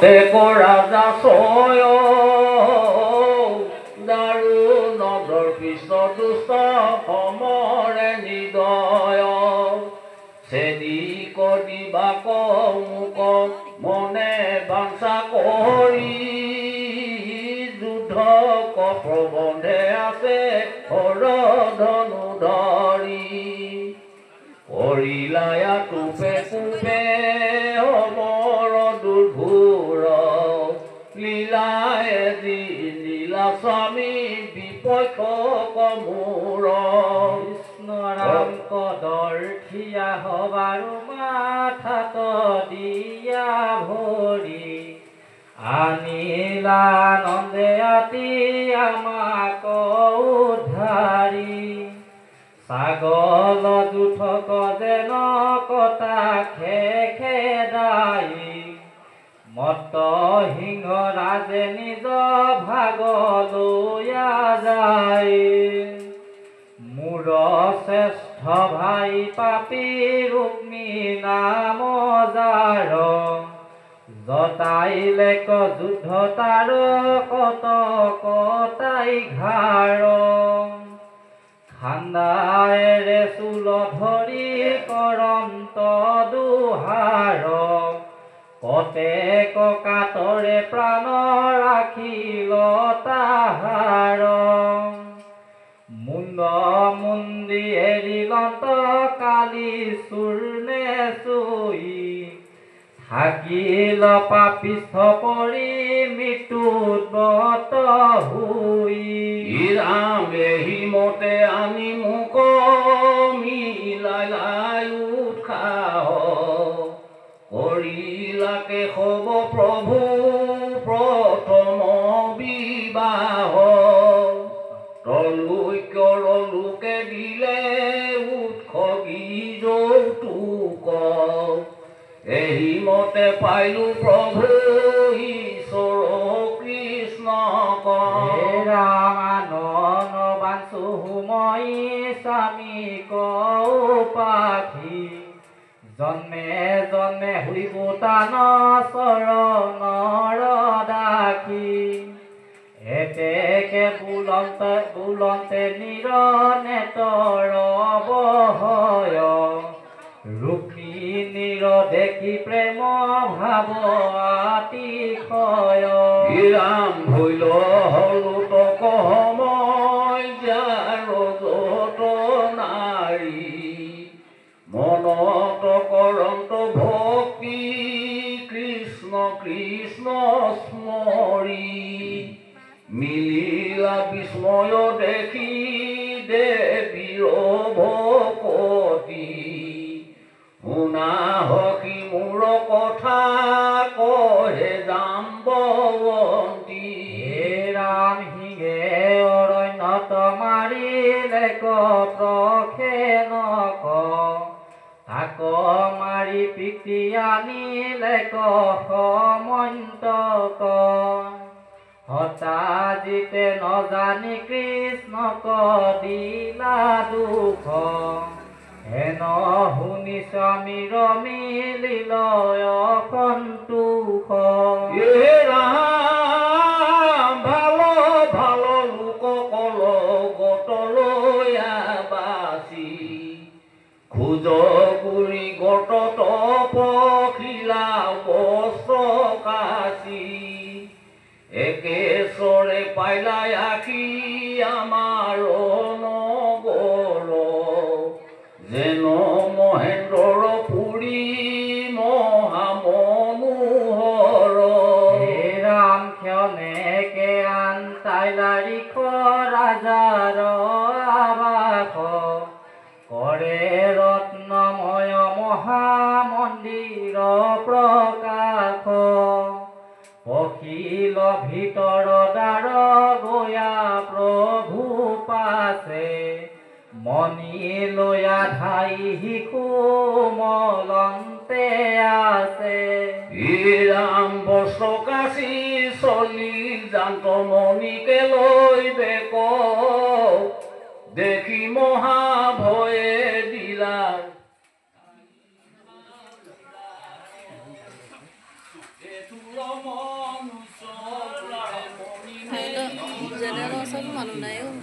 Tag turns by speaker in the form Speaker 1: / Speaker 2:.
Speaker 1: তেকো ৰাজা ছয় দাৰুণ দৰ্পিষ্ট দুষ্ট সমৰে নিদয় চেদি কদিবা মোক মনে বাঞ্ছা কৰি যুদ্ধ প্ৰবন্ধে আছে হৰধনু ধৰি কৰিলায়া টুপে টুপে অমৰ দুৰ্ভুৰ লীলায়ে যি লীলা স্বামী বিপক্ষ কমূৰ
Speaker 2: কৃষ্ণৰাম কদৰ থিয়া হবাৰু মাথাত দিয়া ভৰি আনিলা নন্দে আতি আমাক উদ্ধাৰি ছাগল দুঠক যেন কটা খেদাই মত সিংহ ৰাজে নিজ ভাগ লৈয়া যায় মোৰ শ্ৰেষ্ঠ ভাই পাপী ৰুক্মী নাম যাৰ জতাইলে যুদ্ধ তাৰ কত কটাই ঘাৰ খান্দায়েৰে চুল ধৰি কৰন্ত দুহাৰ কতেক কাতৰে প্ৰাণ ৰাখিল তাহাৰ মুণ্ড মুন্দি এৰিলন্ত কালি চূৰ্ণে চুই থাকিল পাপিষ্ঠ পৰি মৃত্যুত বত হুই
Speaker 1: ৰাম এহিমতে আনি মোক মিলাই উৎসাহ কৰিলাকে হব প্ৰভু প্ৰথম বিবাহ তলৈকৰ লোকে দিলে উৎসগী যৌতুক এহিমতে পাইলো প্ৰভু ঈশ্বৰ কৃষ্ণক
Speaker 2: ৰামানন বাঞ্চু মই স্বামীক উপাধি জন্মে জন্মে হুইব তান চৰণৰ দাসী এতেকে বুলন্তে নিৰনেতৰ বহয় ৰুক্মিণীৰ দেখি প্ৰেম ভাৱ আতিশয়
Speaker 1: ৰাম ভৈল হলো তক সময় যাৰ যত নাৰী মনত কৰন্ত ভক্তি কৃষ্ণ কৃষ্ণ স্মৰি মিলিলা বিস্ময় দেখি দেৱীৰ ভকতি শুনা হকি মোৰ কথা কহে জাম্বৱন্তী
Speaker 2: ৰাম সিংহে অৰণ্যত মাৰিলে প্ৰখে নক তাক মাৰি পিতৃ আনিলে সমন্তক হতা জিতে নজানি কৃষ্ণক দিলা দুখ হেন শুনি স্বামীৰ মিলিল অসন্তোষ
Speaker 1: ৰাম ভালো ভালো লোক কল গতলৈ বাচি খোজ গুৰি গতত পখিলা বস্ত্ৰ কাচি একেশ্বৰে পাইলাই আখি আমাৰ নগৰ যেন মহেন্দ্ৰৰ পুৰী মহামনোহৰ
Speaker 2: ৰাম ক্ষণেকে আনতাইলাৰিখ ৰাজাৰ আবাস কৰে ৰত্নময় মহামন্দিৰ প্ৰকাশ পখিল ভিতৰ দ্বাৰ গয়া প্ৰভু পাছে মণি লয়া ধাই শিশু মলন্তে আছে
Speaker 1: ৰাম বস্ত্ৰ কাচি চলি জান্ত মণিকে লৈ বেক দেখি মহা ভয়ে দিলা
Speaker 3: জেনেৰেলৰ ওচৰত মানুহ নাই অ'।